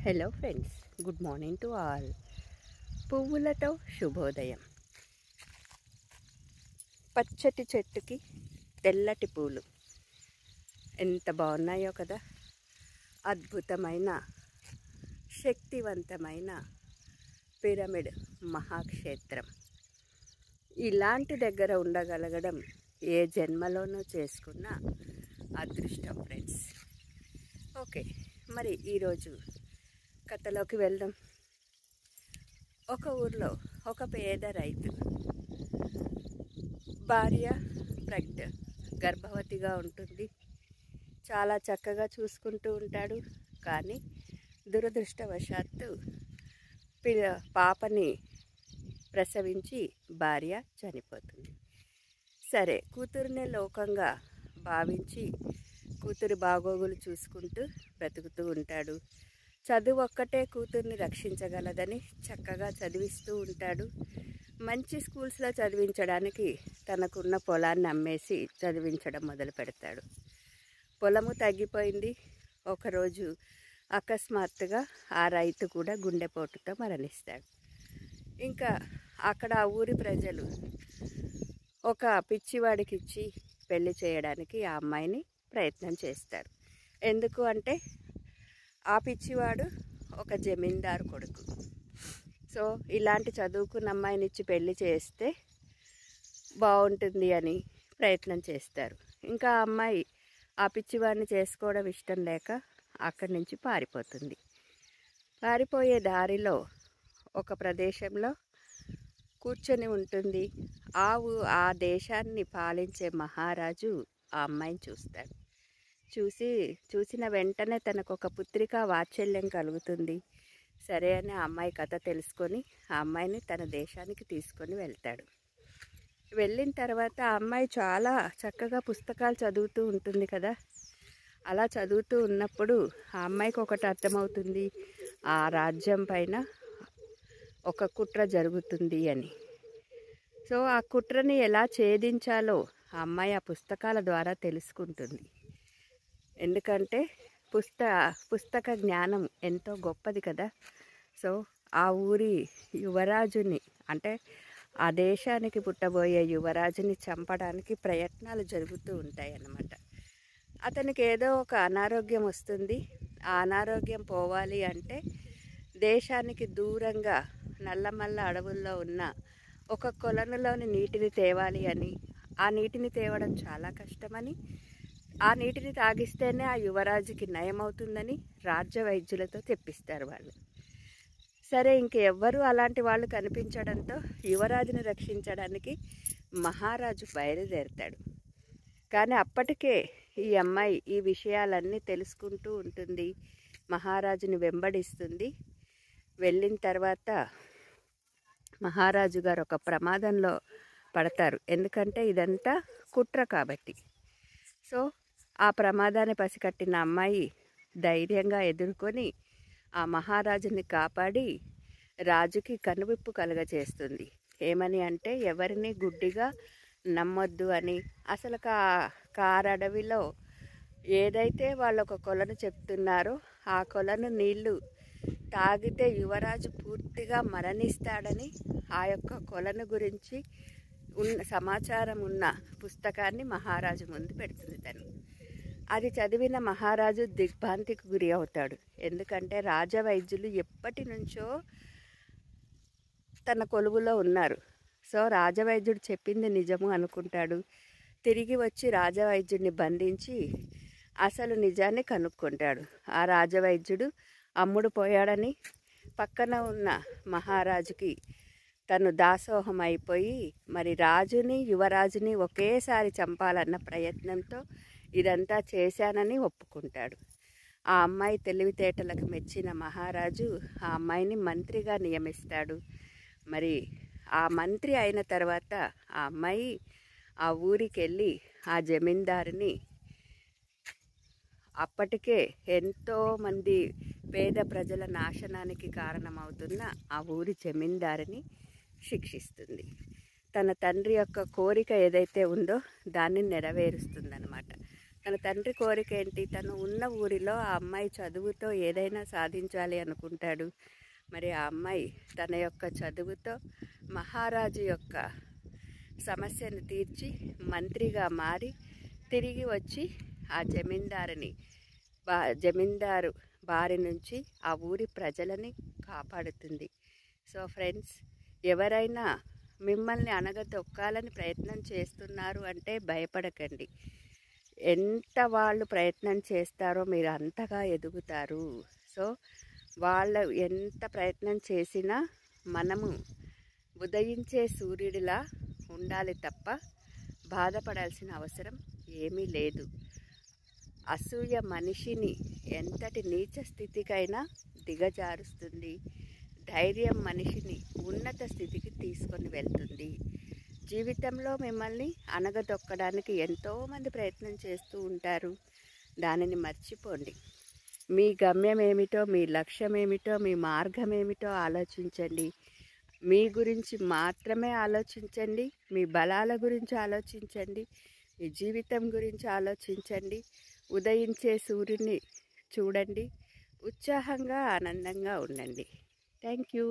Hello friends, good morning to all. పువ్వులతో శుభోదయం. పచ్చటి చెట్టుకి తెల్లటి పూలు ఎంత బాగున్నాయో కదా. అద్భుతమైన శక్తివంతమైన పిరమిడ్ మహాక్షేత్రం. ఇలాంటి దగ్గర ఉండగలగడం ఏ జన్మలోనూ చేసుకున్న అదృష్టం ఫ్రెండ్స్. ఓకే, మరి ఈరోజు కథలోకి వెళ్దాం. ఒక ఊర్లో ఒక పేద రైతు భార్య గర్భవతిగా ఉంటుంది. చాలా చక్కగా చూసుకుంటూ ఉంటాడు. కానీ దురదృష్టవశాత్తు పాపని ప్రసవించి భార్య చనిపోతుంది. సరే, కూతురునే లోకంగా భావించి కూతురు బాగోగులు చూసుకుంటూ బ్రతుకుతూ ఉంటాడు. చదువు ఒక్కటే కూతుర్ని రక్షించగలదని చక్కగా చదివిస్తూ ఉంటాడు. మంచి స్కూల్స్లో చదివించడానికి తనకున్న పొలాన్ని అమ్మేసి చదివించడం మొదలు పెడతాడు. పొలము తగ్గిపోయింది. ఒకరోజు అకస్మాత్తుగా ఆ రైతు కూడా గుండెపోటుతో మరణిస్తాడు. ఇంకా అక్కడ ఆ ఊరి ప్రజలు ఒక పిచ్చివాడికి ఇచ్చి పెళ్లి చేయడానికి ఆ అమ్మాయిని ప్రయత్నం చేస్తారు. ఎందుకు అంటే ఆ పిచ్చివాడు ఒక జమీందారు కొడుకు. సో ఇలాంటి చదువుకున్న అమ్మాయిని ఇచ్చి పెళ్లి చేస్తే బాగుంటుంది అని ప్రయత్నం చేస్తారు. ఇంకా ఆ అమ్మాయి ఆ పిచ్చివాడిని చేసుకోవడం ఇష్టం లేక అక్కడి నుంచి పారిపోతుంది. పారిపోయే దారిలో ఒక ప్రదేశంలో కూర్చొని ఉంటుంది. ఆ దేశాన్ని పాలించే మహారాజు ఆ అమ్మాయిని చూస్తాడు. చూసిన వెంటనే తనకు ఒక పుత్రికా వాత్సల్యం కలుగుతుంది. సరే అని ఆ అమ్మాయి కథ తెలుసుకొని ఆ అమ్మాయిని తన దేశానికి తీసుకొని వెళ్తాడు. వెళ్ళిన తర్వాత ఆ అమ్మాయి చాలా చక్కగా పుస్తకాలు చదువుతూ ఉంటుంది కదా. అలా చదువుతూ ఉన్నప్పుడు ఆ అమ్మాయికి ఒకటి అర్థమవుతుంది, ఆ రాజ్యం పైన ఒక కుట్ర జరుగుతుంది అని. సో ఆ కుట్రని ఎలా ఛేదించాలో ఆ అమ్మాయి ఆ పుస్తకాల ద్వారా తెలుసుకుంటుంది. ఎందుకంటే పుస్తక జ్ఞానం ఎంతో గొప్పది కదా. సో ఆ ఊరి యువరాజుని, అంటే ఆ దేశానికి పుట్టబోయే యువరాజుని చంపడానికి ప్రయత్నాలు జరుగుతూ ఉంటాయి అన్నమాట. అతనికి ఏదో ఒక అనారోగ్యం వస్తుంది. ఆ అనారోగ్యం పోవాలి అంటే దేశానికి దూరంగా నల్లమల్ల అడవుల్లో ఉన్న ఒక కొలనులోని నీటిని తేవాలి అని, ఆ నీటిని తేవడం చాలా కష్టమని, ఆ నీటిని తాగిస్తేనే ఆ యువరాజుకి నయమవుతుందని రాజ్య వైద్యులతో తెప్పిస్తారు వాళ్ళు. సరే, ఇంకెవ్వరూ అలాంటి వాళ్ళు కనిపించడంతో యువరాజుని రక్షించడానికి మహారాజు బయలుదేరుతాడు. కానీ అప్పటికే ఈ అమ్మాయి ఈ విషయాలన్నీ తెలుసుకుంటూ ఉంటుంది. మహారాజుని వెంబడిస్తుంది. వెళ్ళిన తర్వాత మహారాజు గారు ఒక ప్రమాదంలో పడతారు. ఎందుకంటే ఇదంతా కుట్ర కాబట్టి. సో ఆ ప్రమాదాన్ని పసికట్టిన అమ్మాయి ధైర్యంగా ఎదుర్కొని ఆ మహారాజుని కాపాడి రాజుకి కనువిప్పు కలుగజేస్తుంది. ఏమని అంటే ఎవరిని గుడ్డిగా నమ్మొద్దు అని. అసలు కారడవిలో ఏదైతే వాళ్ళు ఒక కొలను చెప్తున్నారో ఆ కొలను నీళ్లు తాగితే యువరాజు పూర్తిగా మరణిస్తాడని ఆ యొక్క కొలను గురించి సమాచారం ఉన్న పుస్తకాన్ని మహారాజు ముందు పెడుతుంది తను. అది చదివిన మహారాజు దిగ్భ్రాంతికి గురి అవుతాడు. ఎందుకంటే రాజవైద్యులు ఎప్పటి నుంచో తన కొలువులో ఉన్నారు. సో రాజవైద్యుడు చెప్పింది నిజము అనుకుంటాడు. తిరిగి వచ్చి రాజవైద్యుడిని బంధించి అసలు నిజాన్ని కనుక్కుంటాడు. ఆ రాజవైద్యుడు అమ్ముడు పోయాడని, పక్కన ఉన్న మహారాజుకి తను దాసోహం అయిపోయి మరి రాజుని యువరాజుని ఒకేసారి చంపాలన్న ప్రయత్నంతో ఇదంతా చేశానని ఒప్పుకుంటాడు. ఆ అమ్మాయి తెలివితేటలకు మెచ్చిన మహారాజు ఆ అమ్మాయిని మంత్రిగా నియమిస్తాడు. మరి ఆ మంత్రి అయిన తర్వాత ఆ అమ్మాయి ఆ ఊరికి వెళ్ళి ఆ జమీందారుని, అప్పటికే ఎంతోమంది పేద ప్రజల నాశనానికి కారణమవుతున్న ఆ ఊరి జమీందారుని శిక్షిస్తుంది. తన తండ్రి యొక్క కోరిక ఏదైతే ఉందో దాన్ని నెరవేరుస్తుందన్నమాట. తన తండ్రి కోరిక ఏంటి? తను ఉన్న ఊరిలో ఆ అమ్మాయి చదువుతో ఏదైనా సాధించాలి అనుకుంటాడు. మరి ఆ అమ్మాయి తన యొక్క చదువుతో మహారాజు యొక్క సమస్యను తీర్చి మంత్రిగా మారి తిరిగి వచ్చి ఆ జమీందారు బారి నుంచి ఆ ఊరి ప్రజలని కాపాడుతుంది. సో ఫ్రెండ్స్, ఎవరైనా మిమ్మల్ని అణగదొక్కాలని ప్రయత్నం చేస్తున్నారు అంటే భయపడకండి. ఎంత వాళ్ళు ప్రయత్నం చేస్తారో మీరు అంతగా ఎదుగుతారు. సో వాళ్ళు ఎంత ప్రయత్నం చేసినా మనము ఉదయించే సూర్యుడిలా ఉండాలి తప్ప బాధపడాల్సిన అవసరం ఏమీ లేదు. అసూయ మనిషిని ఎంతటి నీచ స్థితికైనా దిగజారుస్తుంది. ధైర్యం మనిషిని ఉన్నత స్థితికి తీసుకొని వెళ్తుంది. జీవితంలో మిమ్మల్ని అణగదొక్కడానికి ఎంతోమంది ప్రయత్నం చేస్తూ ఉంటారు. దానిని మర్చిపోండి. మీ గమ్యం ఏమిటో, మీ లక్ష్యం ఏమిటో, మీ మార్గం ఏమిటో ఆలోచించండి. మీ గురించి మాత్రమే ఆలోచించండి. మీ బలాల గురించి ఆలోచించండి. మీ జీవితం గురించి ఆలోచించండి. ఉదయించే సూర్యుని చూడండి. ఉత్సాహంగా ఆనందంగా ఉండండి. Thank you.